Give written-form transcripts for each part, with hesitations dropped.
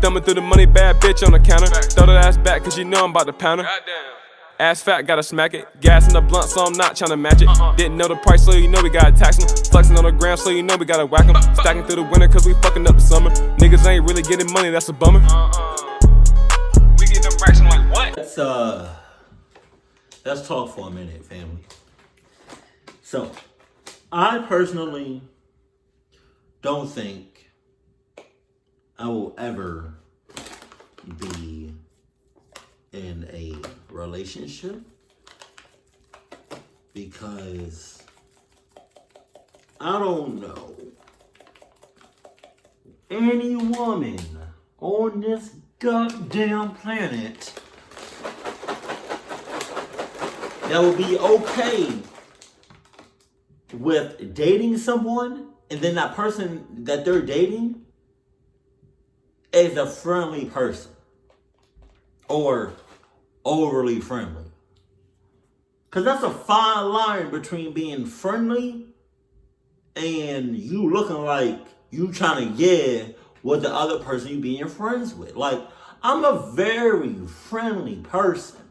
Thumbing through the money, bad bitch on the counter. Throw that ass back, cause you know I'm about to pound her. Ass fat, gotta smack it. Gas in the blunt, so I'm not tryna match it. Didn't know the price, so you know we gotta tax them. Flexing on the gram, so you know we gotta whack them. Stacking through the winter, cause we fucking up the summer. Niggas ain't really getting money, that's a bummer. We get them racks, I'm like, what? Let's talk for a minute, family. So, I personally don't think I will ever be in a relationship because I don't know any woman on this goddamn planet that will be okay with dating someone and then that person that they're dating is a friendly person or overly friendly. Because that's a fine line between being friendly and you looking like you trying to get what the other person you being friends with. Like, I'm a very friendly person.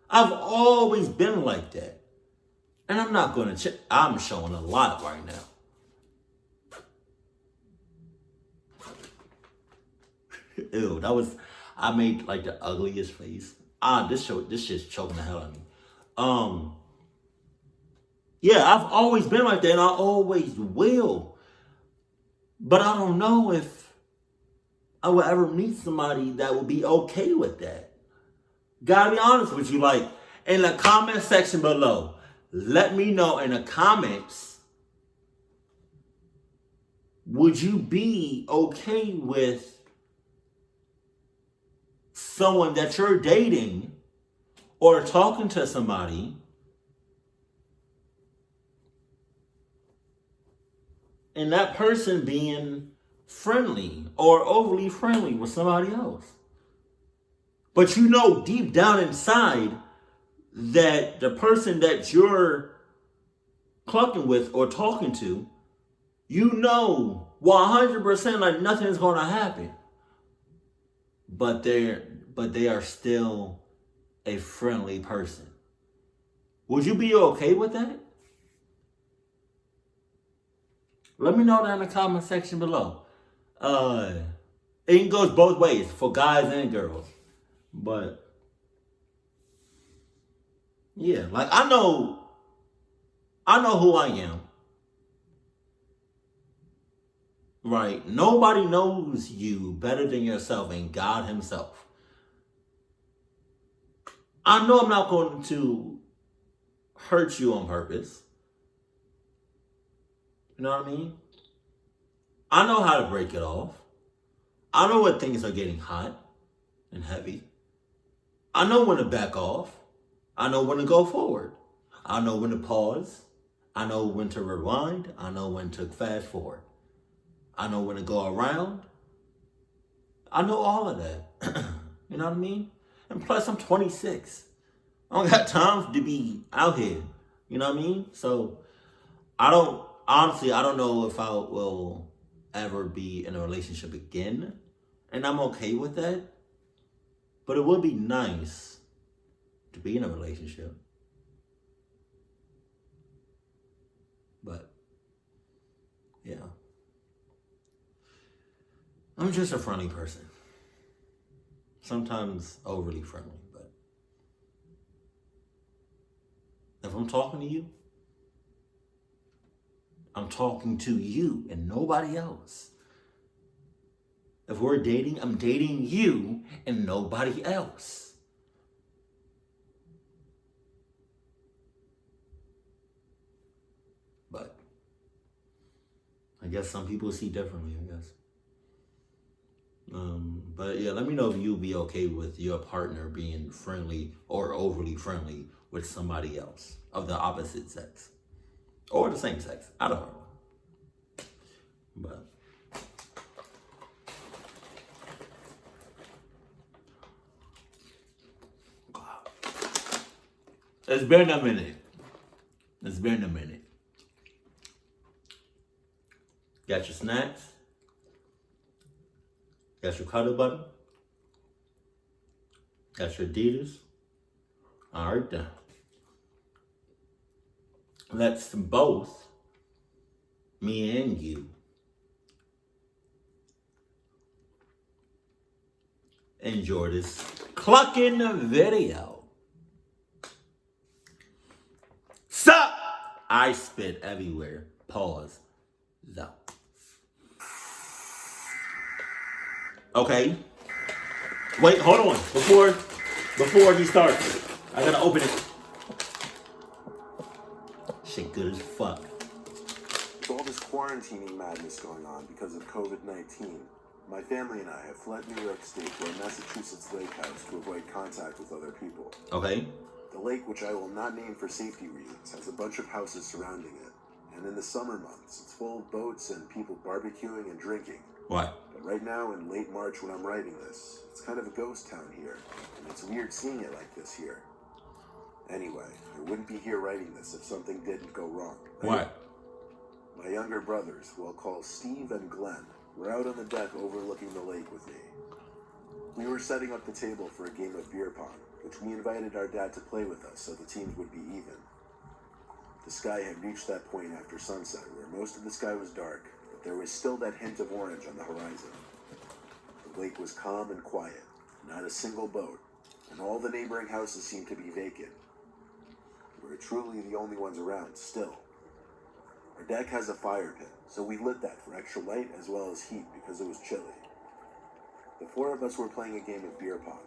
I've always been like that. And I'm not going to I'm showing a lot right now. Ew, I made like the ugliest face. This shit's choking the hell out of me. Yeah, I've always been like that and I always will. But I don't know if I will ever meet somebody that will be okay with that. Gotta be honest with you, like, in the comment section below, let me know in the comments, would you be okay with someone that you're dating or talking to somebody and that person being friendly or overly friendly with somebody else? But you know deep down inside that the person that you're clucking with or talking to, you know 100% like nothing's gonna happen. But they are still a friendly person. Would you be okay with that? Let me know that in the comment section below. It goes both ways for guys and girls. But yeah, like I know who I am. Right? Nobody knows you better than yourself and God himself. I know I'm not going to hurt you on purpose. You know what I mean? I know how to break it off. I know when things are getting hot and heavy. I know when to back off. I know when to go forward. I know when to pause. I know when to rewind. I know when to fast forward. I know when to go around. I know all of that. You know what I mean? And plus, I'm 26. I don't got time to be out here. You know what I mean? So, I don't know if I will ever be in a relationship again. And I'm okay with that. But it would be nice to be in a relationship. But, yeah. I'm just a friendly person. Sometimes overly friendly, but if I'm talking to you, I'm talking to you and nobody else. If we're dating, I'm dating you and nobody else. But I guess some people see differently, I guess. But yeah, let me know if you'll be okay with your partner being friendly or overly friendly with somebody else of the opposite sex. Or the same sex. I don't know. But it's been a minute. Got your snacks? That's your cuddle button. That's your Adidas. All right then. Let's both, me and you, enjoy this clucking video. Sup? I spit everywhere. Pause. Though. Okay. Wait, hold on. Before he starts, I gotta open it. Shit good as fuck. With all this quarantining madness going on because of COVID-19, my family and I have fled New York State to a Massachusetts lake house to avoid contact with other people. Okay. The lake, which I will not name for safety reasons, has a bunch of houses surrounding it. And in the summer months, it's full of boats and people barbecuing and drinking. What? But right now, in late March when I'm writing this, it's kind of a ghost town here. And it's weird seeing it like this here. Anyway, I wouldn't be here writing this if something didn't go wrong. What? My younger brothers, who I'll call Steve and Glenn, were out on the deck overlooking the lake with me. We were setting up the table for a game of beer pong, which we invited our dad to play with us so the teams would be even. The sky had reached that point after sunset where most of the sky was dark, but there was still that hint of orange on the horizon. The lake was calm and quiet, not a single boat, and all the neighboring houses seemed to be vacant. We were truly the only ones around still. Our deck has a fire pit, so we lit that for extra light as well as heat because it was chilly. The four of us were playing a game of beer pong.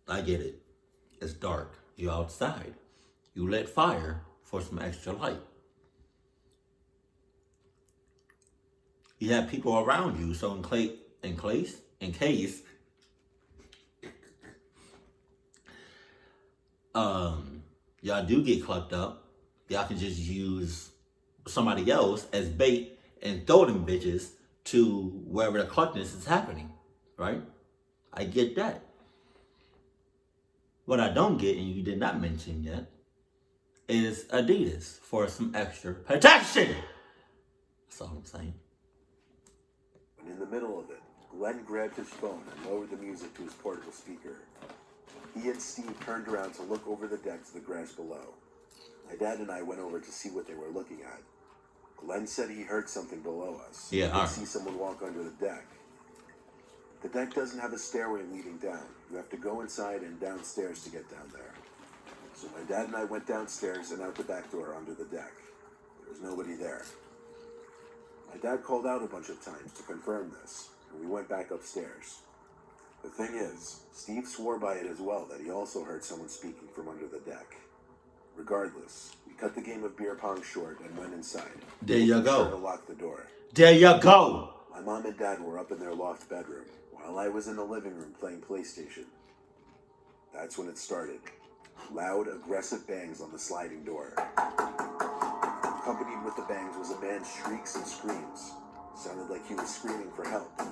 I get it. It's dark. You're outside. You lit fire for some extra light. You have people around you, so in case y'all do get clucked up, y'all can just use somebody else as bait and throw them bitches to wherever the cluckness is happening, right? I get that. What I don't get, and you did not mention yet, is Adidas for some extra protection. That's all I'm saying. And in the middle of it, Glenn grabbed his phone and lowered the music to his portable speaker. He and Steve turned around to look over the deck to the grass below. My dad and I went over to see what they were looking at. Glenn said he heard something below us. Yeah, He could see someone walk under the deck. The deck doesn't have a stairway leading down. You have to go inside and downstairs to get down there. So my dad and I went downstairs and out the back door under the deck. There was nobody there. My dad called out a bunch of times to confirm this, and we went back upstairs. The thing is, Steve swore by it as well that he also heard someone speaking from under the deck. Regardless, we cut the game of beer pong short and went inside. There you Making go. sure to lock the door. There you go. My mom and dad were up in their loft bedroom, while I was in the living room playing PlayStation. That's when it started. Loud, aggressive bangs on the sliding door. Accompanied with the bangs was a man's shrieks and screams. Sounded like he was screaming for help.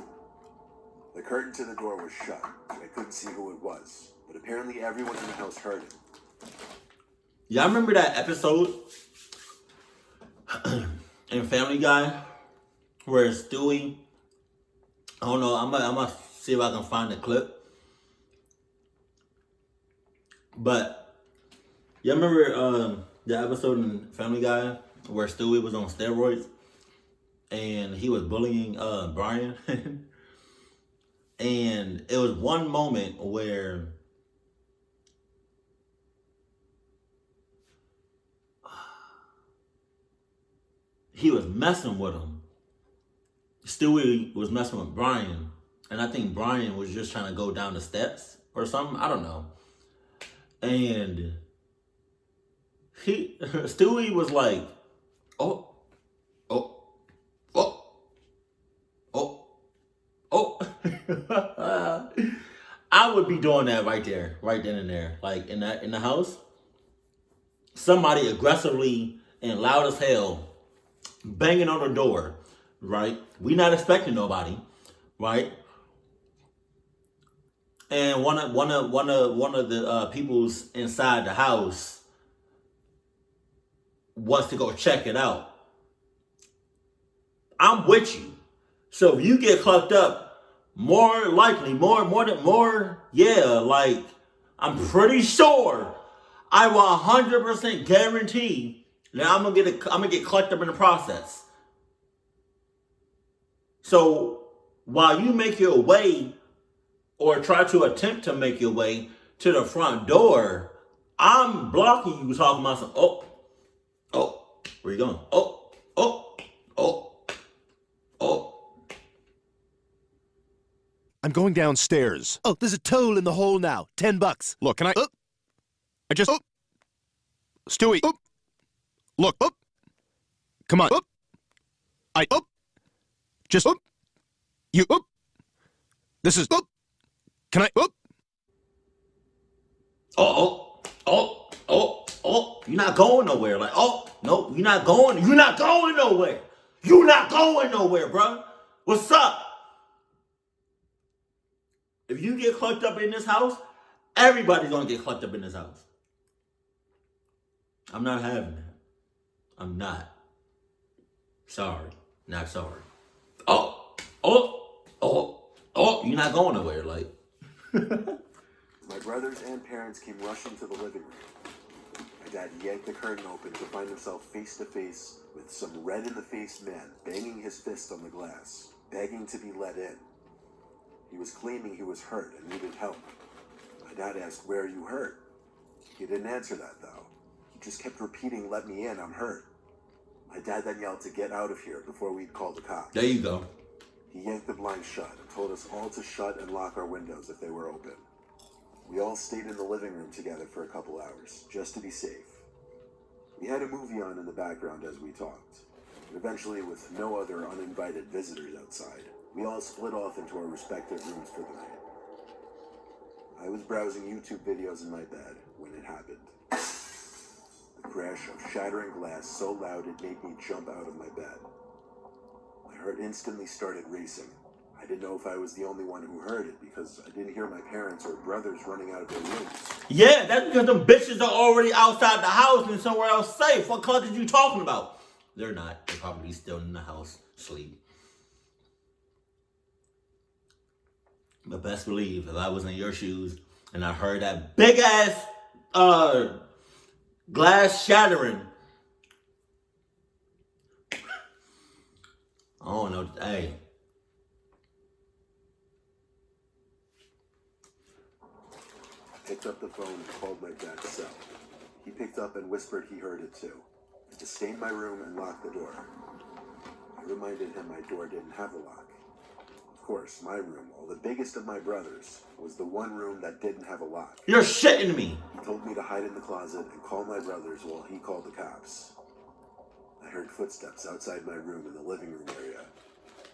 The curtain to the door was shut, and I couldn't see who it was, but apparently everyone in the house heard it. Y'all remember that episode in Family Guy where Stewie, I don't know, I'm gonna see if I can find the clip. But y'all remember the episode in Family Guy where Stewie was on steroids and he was bullying Brian? And it was one moment where he was messing with him. Stewie was messing with Brian, and I think Brian was just trying to go down the steps or something. I don't know. And Stewie was like, oh. I would be doing that right there, right then and there. Like in the house, somebody aggressively and loud as hell banging on the door, right? We not expecting nobody, right? And one of the people's inside the house wants to go check it out. I'm with you. So if you get clucked up, more likely, like, I'm pretty sure, I will 100% guarantee that I'm gonna get clucked up in the process. So while you make your way or try to attempt to make your way to the front door, I'm blocking you talking about some, where you going? Oh. I'm going downstairs. Oh, there's a toll in the hall now. $10. Look, can I... I just... Stewie! Look! Come on! I... Just... You... This is... Can I... You're not going nowhere. Like, no, you're not going nowhere. You're not going nowhere, bro. What's up? If you get clucked up in this house, everybody's gonna get clucked up in this house. I'm not having that. I'm not. Sorry. Not sorry. You're not going nowhere, like. My brothers and parents came rushing to the living room. My dad yanked the curtain open to find himself face to face with some red-in-the-face man banging his fist on the glass, begging to be let in. He was claiming he was hurt and needed help. My dad asked, "Where are you hurt?" He didn't answer that, though. He just kept repeating, "Let me in, I'm hurt." My dad then yelled to get out of here before we'd call the cops. There you go. He yanked the blinds shut and told us all to shut and lock our windows if they were open. We all stayed in the living room together for a couple hours, just to be safe. We had a movie on in the background as we talked. And eventually, with no other uninvited visitors outside, we all split off into our respective rooms for the night. I was browsing YouTube videos in my bed when it happened. The crash of shattering glass so loud it made me jump out of my bed. My heart instantly started racing. I didn't know if I was the only one who heard it because I didn't hear my parents or brothers running out of their rooms. Yeah, that's because them bitches are already outside the house and somewhere else safe. What cluck is you talking about? They're not. They're probably still in the house, sleep. But best believe, if I was in your shoes and I heard that big ass glass shattering, I don't know. Hey. I picked up the phone and called my dad's cell. He picked up and whispered he heard it too. To stay in my room and lock the door. I reminded him my door didn't have a lock. Of course, my room, while the biggest of my brothers, was the one room that didn't have a lock. You're shitting me. He told me to hide in the closet and call my brothers while he called the cops. I heard footsteps outside my room in the living room area.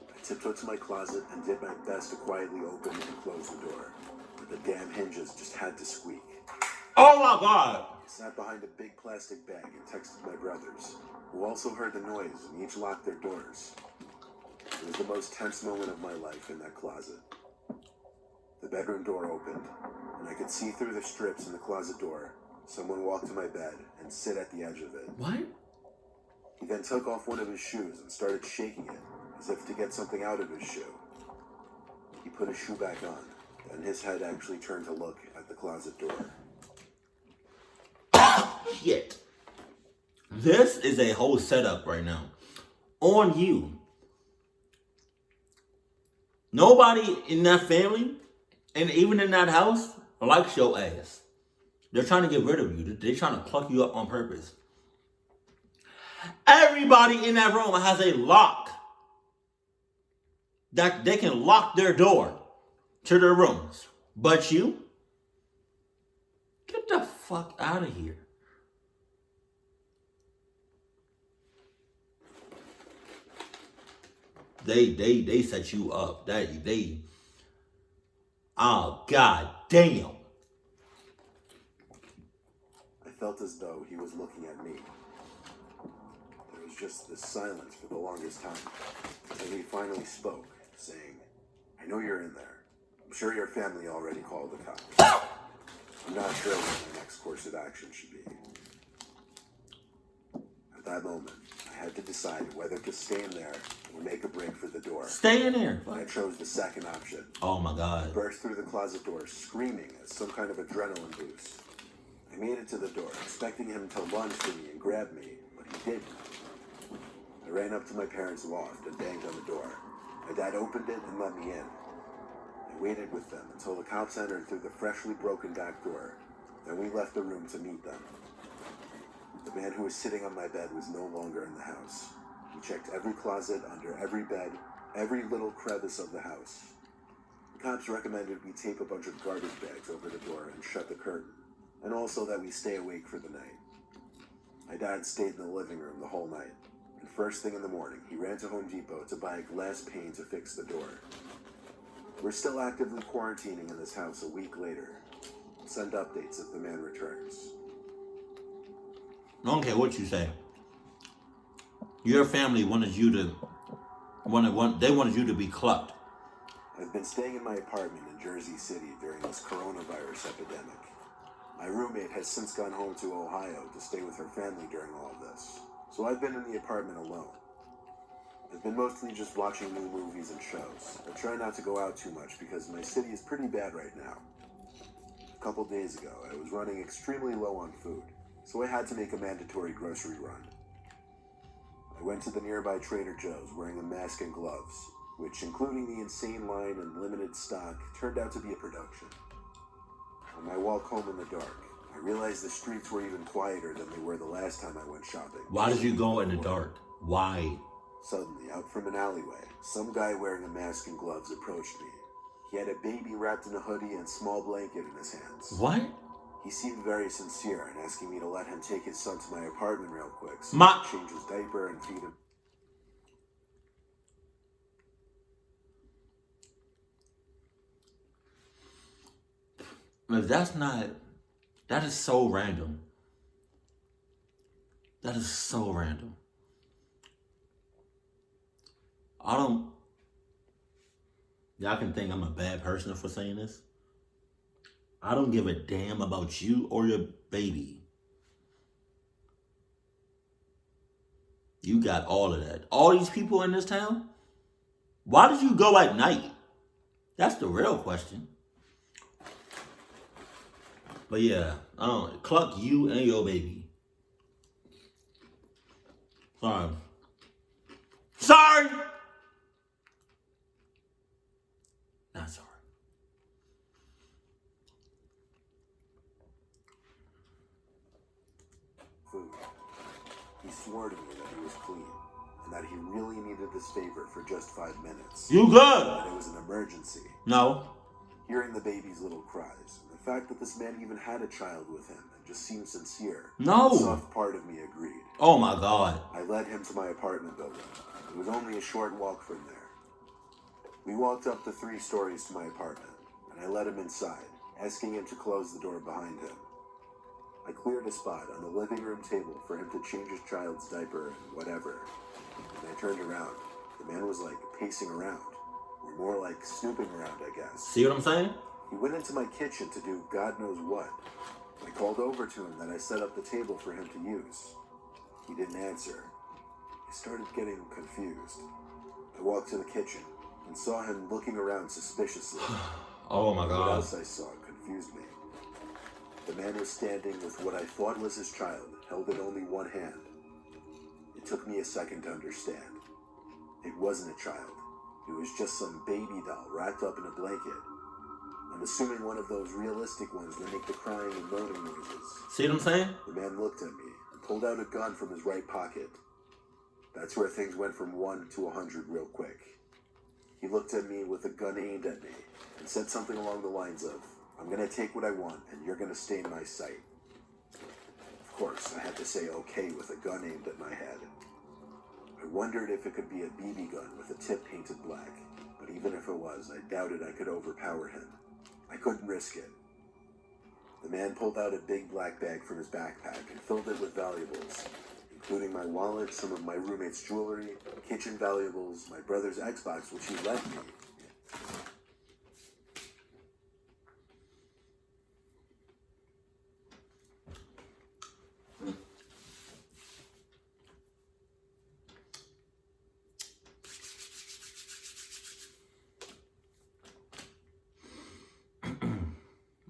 I tiptoed to my closet and did my best to quietly open and close the door. But the damn hinges just had to squeak. Oh my God. I sat behind a big plastic bag and texted my brothers, who also heard the noise and each locked their doors. It was the most tense moment of my life in that closet. The bedroom door opened, and I could see through the strips in the closet door someone walk to my bed and sit at the edge of it. What? He then took off one of his shoes and started shaking it, as if to get something out of his shoe. He put his shoe back on, and his head actually turned to look at the closet door. Shit. This is a whole setup right now. On you. Nobody in that family, and even in that house, likes your ass. They're trying to get rid of you. They're trying to pluck you up on purpose. Everybody in that room has a lock that they can lock their door to their rooms. But you? Get the fuck out of here. They set you up. Oh, God damn. I felt as though he was looking at me. There was just this silence for the longest time, until he finally spoke, saying, "I know you're in there. I'm sure your family already called the cops. I'm not sure what my next course of action should be." At that moment, I had to decide whether to stay in there or make a break for the door. Stay in there. I chose the second option. Oh my God. Burst through the closet door, screaming as some kind of adrenaline boost. I made it to the door, expecting him to lunge for me and grab me, but he didn't. I ran up to my parents' loft and banged on the door. My dad opened it and let me in. I waited with them until the cops entered through the freshly broken back door. Then we left the room to meet them. The man who was sitting on my bed was no longer in the house. He checked every closet, under every bed, every little crevice of the house. The cops recommended we tape a bunch of garbage bags over the door and shut the curtain, and also that we stay awake for the night. My dad stayed in the living room the whole night, and first thing in the morning, he ran to Home Depot to buy a glass pane to fix the door. We're still actively quarantining in this house a week later. I'll send updates if the man returns. I don't care what you say. Your family wanted you to, they wanted you to be clucked. I've been staying in my apartment in Jersey City during this coronavirus epidemic. My roommate has since gone home to Ohio to stay with her family during all of this, so I've been in the apartment alone. I've been mostly just watching new movies and shows. I try not to go out too much because my city is pretty bad right now. A couple days ago, I was running extremely low on food, so I had to make a mandatory grocery run. I went to the nearby Trader Joe's wearing a mask and gloves, which, including the insane line and limited stock, turned out to be a production. On my walk home in the dark, I realized the streets were even quieter than they were the last time I went shopping. Why did you go in the dark? Why? Suddenly, out from an alleyway, some guy wearing a mask and gloves approached me. He had a baby wrapped in a hoodie and small blanket in his hands. What? He seemed very sincere in asking me to let him take his son to my apartment real quick so Ma- I could change his diaper and feed him. If that's not, that is so random. That is so random. Y'all can think I'm a bad person for saying this. I don't give a damn about you or your baby. You got all of that. All these people in this town? Why did you go at night? That's the real question. But yeah, cluck you and your baby. Sorry. Sorry! Not sorry. Food. He swore to me that he was clean, and that he really needed this favor for just 5 minutes. You good? That it was an emergency. No. Hearing the baby's little cries, and the fact that this man even had a child with him and just seemed sincere. No. A soft part of me agreed. Oh my God. I led him to my apartment building. It was only a short walk from there. We walked up the 3 stories to my apartment, and I let him inside, asking him to close the door behind him. I cleared a spot on the living room table for him to change his child's diaper and whatever. When I turned around, the man was like pacing around, or more like snooping around, I guess. See what I'm saying? He went into my kitchen to do God knows what. I called over to him that I set up the table for him to use. He didn't answer. I started getting confused. I walked to the kitchen and saw him looking around suspiciously. Oh my What God. else I saw confused me. The man was standing with what I thought was his child, held in only one hand. It took me a second to understand. It wasn't a child. It was just some baby doll wrapped up in a blanket. I'm assuming one of those realistic ones that make the crying and moaning noises. See what I'm saying? The man looked at me and pulled out a gun from his right pocket. That's where things went from 1 to 100 real quick. He looked at me with a gun aimed at me and said something along the lines of, "I'm gonna take what I want and you're gonna stay in my sight." Of course, I had to say okay with a gun aimed at my head. I wondered if it could be a BB gun with a tip painted black, but even if it was, I doubted I could overpower him. I couldn't risk it. The man pulled out a big black bag from his backpack and filled it with valuables, including my wallet, some of my roommate's jewelry, kitchen valuables, my brother's Xbox, which he lent me.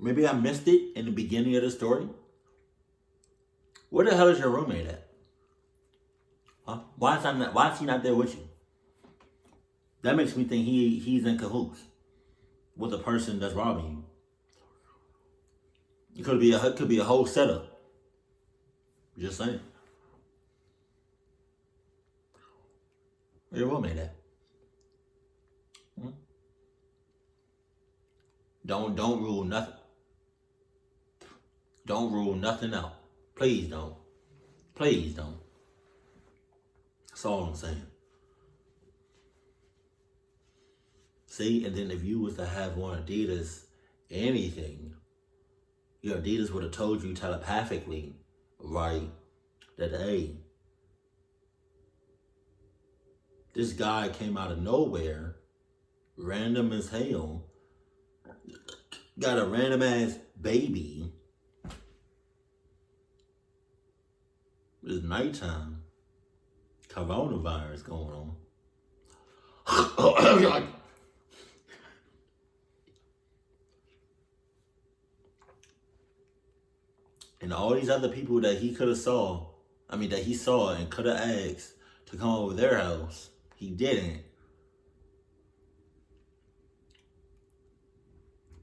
maybe I missed it in the beginning of the story. Where the hell is your roommate at? Huh? Why is he not there with you? That makes me think he's in cahoots with the person that's robbing you. It could be a whole setup. Just saying. Where your roommate at? Hmm? Don't rule nothing. Don't rule nothing out. Please don't. Please don't. That's all I'm saying. See, and then if you was to have on Adidas anything, your Adidas would have told you telepathically, right, that hey, this guy came out of nowhere, random as hell, got a random ass baby. It's nighttime. Coronavirus going on. And all these other people that he saw and could have asked to come over their house, he didn't.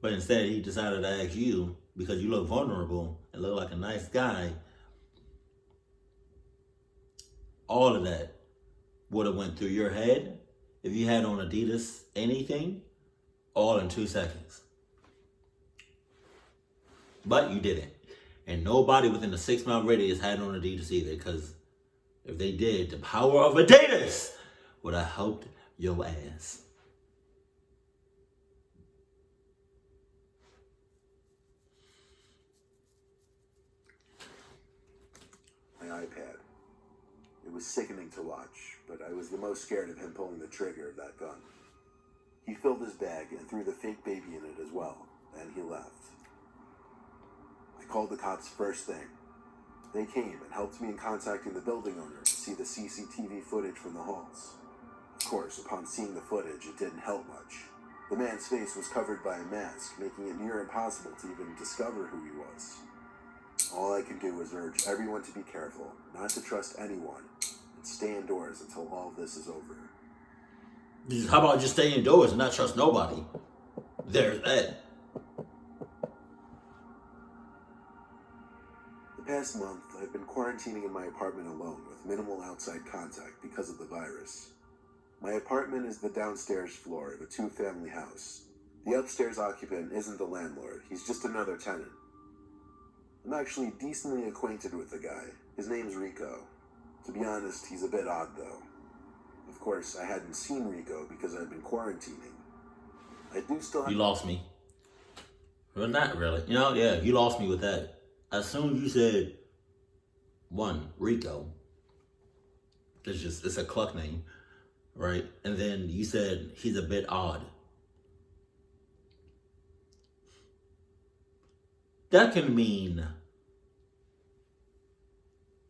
But instead, he decided to ask you because you look vulnerable and look like a nice guy. All of that would have went through your head if you had on Adidas anything, all in 2 seconds. But you didn't. And nobody within the 6 mile radius had on Adidas either, because if they did, the power of Adidas would have helped your ass. My iPad. It was sickening to watch, but I was the most scared of him pulling the trigger of that gun. He filled his bag and threw the fake baby in it as well, and he left. I called the cops first thing. They came and helped me in contacting the building owner to see the CCTV footage from the halls. Of course, upon seeing the footage, it didn't help much. The man's face was covered by a mask, making it near impossible to even discover who he was. All I can do is urge everyone to be careful, not to trust anyone, and stay indoors until all of this is over. How about just stay indoors and not trust nobody? There's that. The past month, I've been quarantining in my apartment alone with minimal outside contact because of the virus. My apartment is the downstairs floor of a 2-family house. The upstairs occupant isn't the landlord, he's just another tenant. I'm actually decently acquainted with the guy. His name's Rico. To be honest, he's a bit odd though. Of course, I hadn't seen Rico because I've been quarantining. I do still have... You lost me. Well, not really. Yeah, you lost me with that. As soon as you said, Rico, it's a cluck name, right? And then you said he's a bit odd. That can mean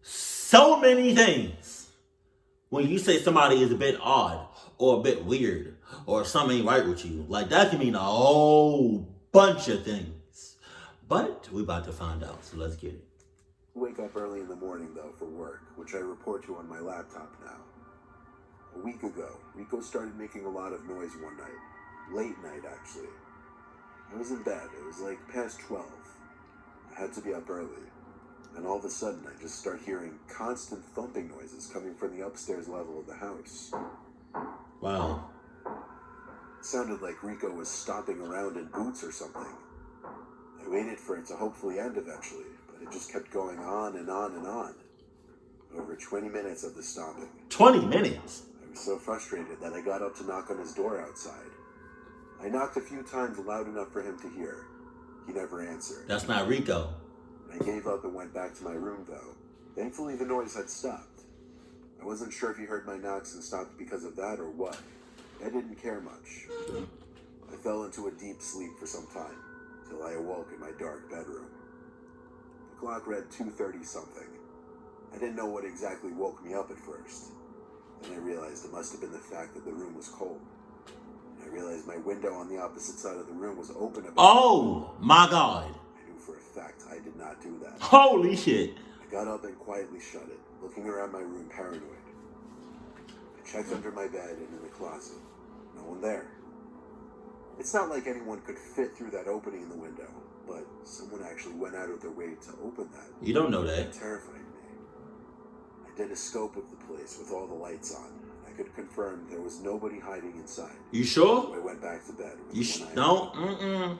so many things. When you say somebody is a bit odd or a bit weird or something ain't right with you, like that can mean a whole bunch of things. But we're about to find out, so let's get it. Wake up early in the morning though for work, which I report to on my laptop now. A week ago, Rico started making a lot of noise one night. Late night, actually. I was in bed. It was like past 12. I had to be up early. And all of a sudden, I just start hearing constant thumping noises coming from the upstairs level of the house. Wow. It sounded like Rico was stomping around in boots or something. I waited for it to hopefully end eventually, but it just kept going on and on and on. Over 20 minutes of the stomping. 20 minutes? I was so frustrated that I got up to knock on his door outside. I knocked a few times loud enough for him to hear. He never answered. That's not Rico. I gave up and went back to my room, though. Thankfully, the noise had stopped. I wasn't sure if he heard my knocks and stopped because of that or what. I didn't care much. I fell into a deep sleep for some time, till I awoke in my dark bedroom. The clock read 2:30 something. I didn't know what exactly woke me up at first. Then I realized it must have been the fact that the room was cold. I realized my window on the opposite side of the room was open about Oh my God. I knew for a fact I did not do that. Holy shit. I got up and quietly shut it, looking around my room paranoid. I checked under my bed and in the closet. No one there. It's not like anyone could fit through that opening in the window, but someone actually went out of their way to open that. You don't know that. It terrified me. I did a scope of the place with all the lights on. I could confirm there was nobody hiding inside. You So sure? I went back to bed. You don't? Then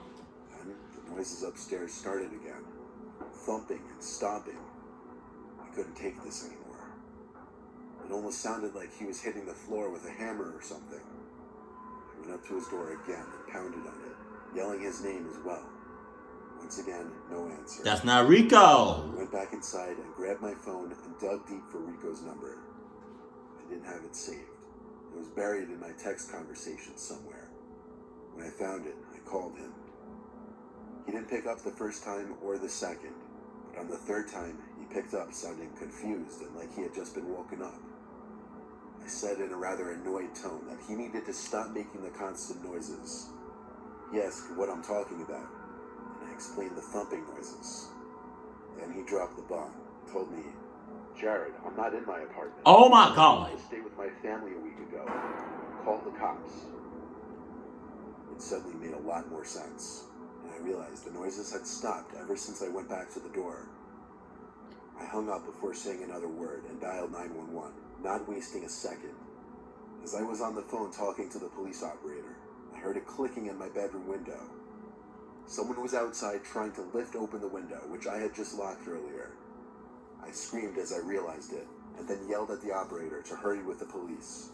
the noises upstairs started again. Thumping and stomping. I couldn't take this anymore. It almost sounded like he was hitting the floor with a hammer or something. I went up to his door again and pounded on it, yelling his name as well. Once again, no answer. That's not Rico. I went back inside and grabbed my phone and dug deep for Rico's number. I didn't have it saved. It was buried in my text conversation somewhere. When I found it, I called him. He didn't pick up the first time or the second, but on the third time, he picked up sounding confused and like he had just been woken up. I said in a rather annoyed tone that he needed to stop making the constant noises. He asked what I'm talking about, and I explained the thumping noises. Then he dropped the bomb, told me, "Jared, I'm not in my apartment. Oh my God. I stayed with my family a week ago. Call the cops." It suddenly made a lot more sense, and I realized the noises had stopped ever since I went back to the door. I hung up before saying another word and dialed 911, not wasting a second. As I was on the phone talking to the police operator, I heard a clicking in my bedroom window. Someone was outside trying to lift open the window, which I had just locked earlier. I screamed as I realized it, and then yelled at the operator to hurry with the police.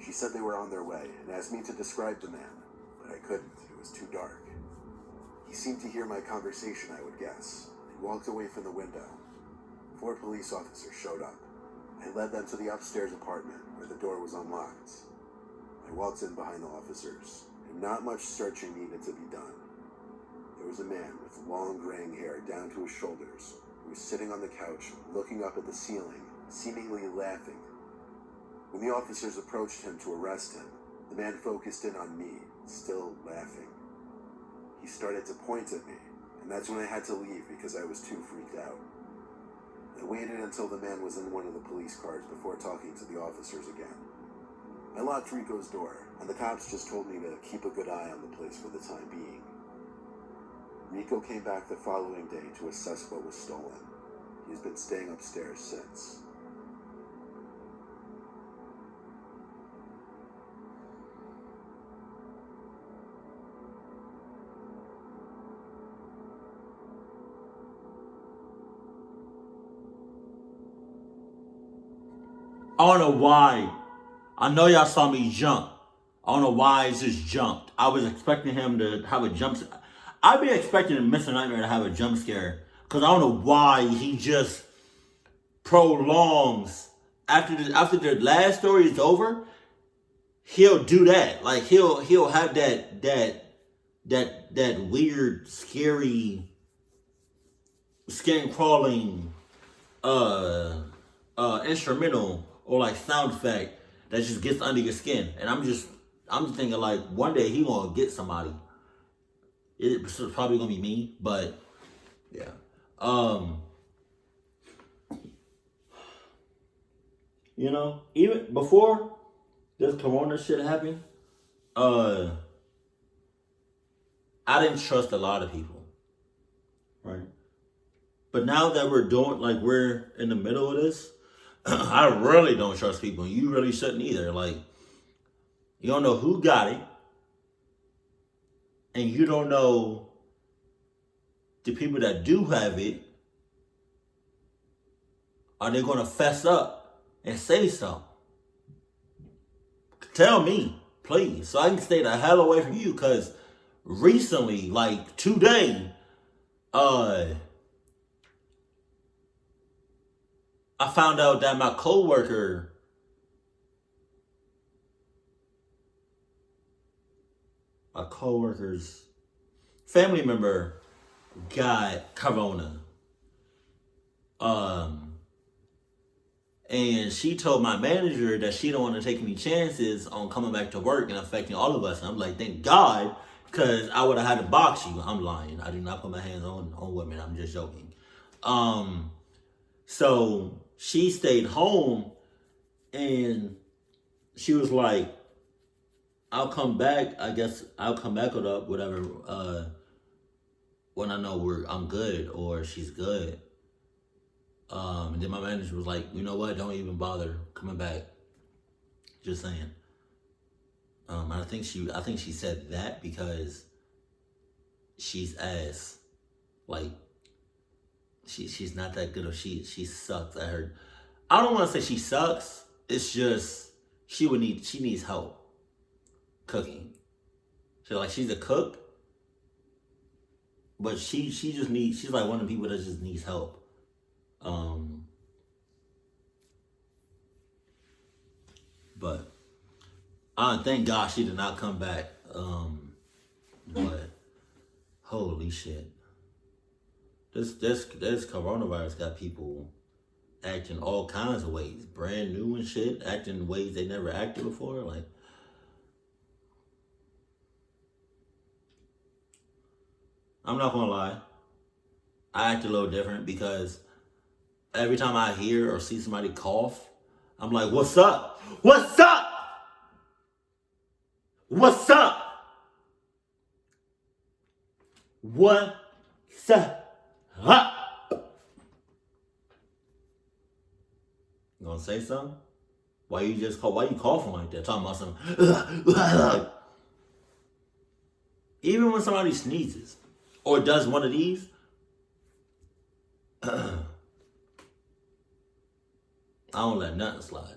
She said they were on their way, and asked me to describe the man, but I couldn't. It was too dark. He seemed to hear my conversation, I would guess, and walked away from the window. 4 police officers showed up. I led them to the upstairs apartment, where the door was unlocked. I walked in behind the officers, and not much searching needed to be done. There was a man with long graying hair down to his shoulders, who was sitting on the couch, looking up at the ceiling, seemingly laughing. When the officers approached him to arrest him, the man focused in on me, still laughing. He started to point at me, and that's when I had to leave because I was too freaked out. I waited until the man was in one of the police cars before talking to the officers again. I locked Rico's door, and the cops just told me to keep a good eye on the place for the time being. Rico came back the following day to assess what was stolen. He's been staying upstairs since. I don't know why. I know y'all saw me jump. I don't know why it just jumped. I was expecting him to have a jump. I'd be expecting Mr. Nightmare to have a jump scare. Because I don't know why he just prolongs. After the last story is over, he'll do that. Like he'll have that weird, scary, skin crawling instrumental or like sound effect that just gets under your skin. And I'm just thinking like one day he gonna get somebody. It's probably gonna be me, but yeah. You know, even before this corona shit happened, I didn't trust a lot of people. Right? But now that we're in the middle of this, I really don't trust people. You really shouldn't either. Like, you don't know who got it. And you don't know the people that do have it. Are they going to fess up and say something? Tell me, please, so I can stay the hell away from you. Because recently, like today, I found out that my coworker's family member got corona. And she told my manager that she don't want to take any chances on coming back to work and affecting all of us. And I'm like, thank God, because I would have had to box you. I'm lying. I do not put my hands on women. I'm just joking. So she stayed home, and she was like, I'll come back. I guess I'll come back with whatever when I know I'm good or she's good. And then my manager was like, you know what? Don't even bother coming back. Just saying. I think she said that because she's ass. Like, she's not that good, or she sucks. I don't want to say she sucks. It's just she needs help cooking. So like, she's a cook, but she's like one of the people that just needs help. But thank God she did not come back. But holy shit, this coronavirus got people acting all kinds of ways, brand new and shit, acting in ways they never acted before. Like, I'm not gonna lie, I act a little different because every time I hear or see somebody cough, I'm like, what's up? What's up? What's up? What's up? You gonna say something? Why you coughing like that? Talking about something. Even when somebody sneezes or does one of these, I don't let nothing slide.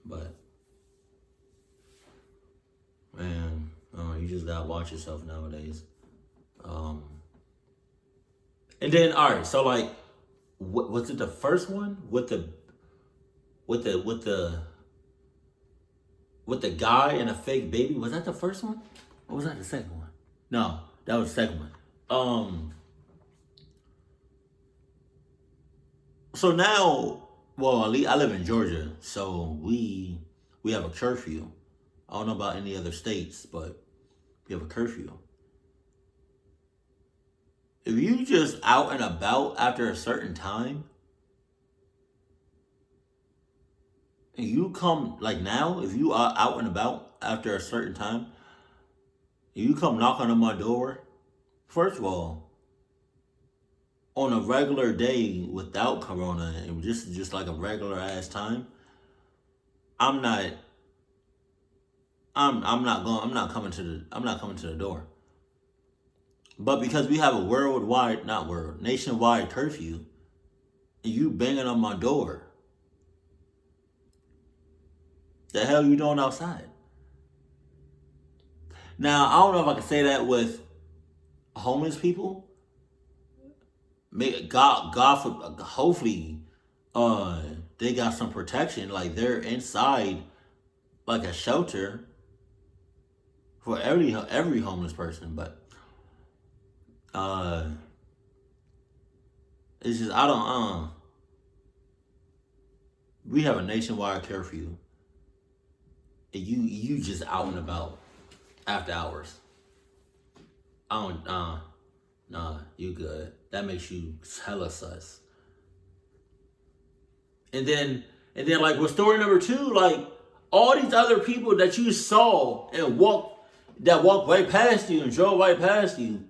But, man, you just gotta watch yourself nowadays. And then, all right, so like, was it the first one with the guy and a fake baby? Was that the first one? Or was that the second one? No, that was the second one. So now, well, at least I live in Georgia, so we have a curfew. I don't know about any other states, but we have a curfew. If you just out and about after a certain time, and you come, like now, if you are out and about after a certain time, you come knocking on my door, first of all, on a regular day without corona and just like a regular ass time, I'm not coming to the door. But because we have a nationwide curfew, and you banging on my door, the hell you doing outside? Now, I don't know if I can say that with homeless people. Hopefully, they got some protection. Like, they're inside, like a shelter for every homeless person. But it's just we have a nationwide curfew, and you just out and about after hours. Nah, you good. That makes you hella sus. And then like with story number 2, like all these other people that you saw and walked right past you and drove right past you,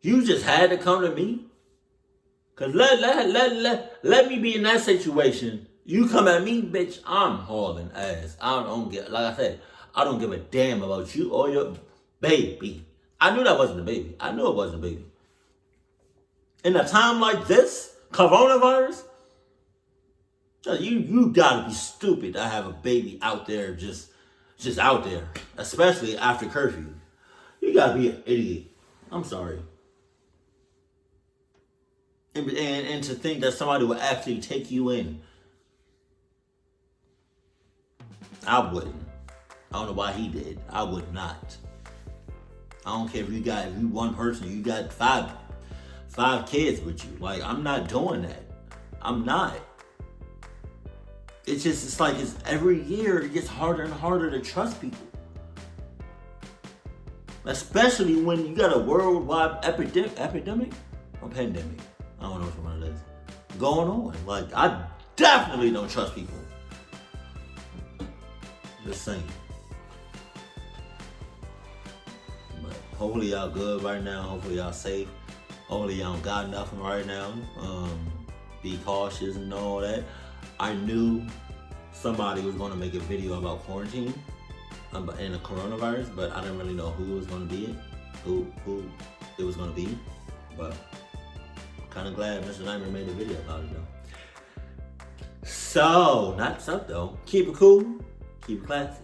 you just had to come to me. Cause let me be in that situation. You come at me, bitch, I'm hauling ass. I don't give a damn about you or your baby. I knew that wasn't a baby. I knew it wasn't a baby. In a time like this, coronavirus, you gotta be stupid to have a baby out there just out there, especially after curfew. You gotta be an idiot. I'm sorry. And to think that somebody would actually take you in. I wouldn't. I don't know why he did. I would not. I don't care if you one person, you got five kids with you. Like, I'm not doing that. I'm not. It's like it's every year it gets harder and harder to trust people. Especially when you got a worldwide epidemic or pandemic. I don't know which one it is. Going on. Like, I definitely don't trust people. Just saying. But hopefully y'all good right now. Hopefully y'all safe. Hopefully y'all don't got nothing right now. Be cautious and all that. I knew somebody was going to make a video about quarantine and the coronavirus, but I didn't really know who it was going to be, who it was going to be. But I'm kind of glad Mr. Nightmare made a video about it though. So, not so though. Keep it cool, keep it classy,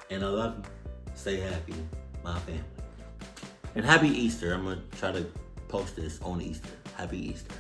and I love you. Stay happy, my family. And happy Easter. I'm going to try to post this on Easter. Happy Easter.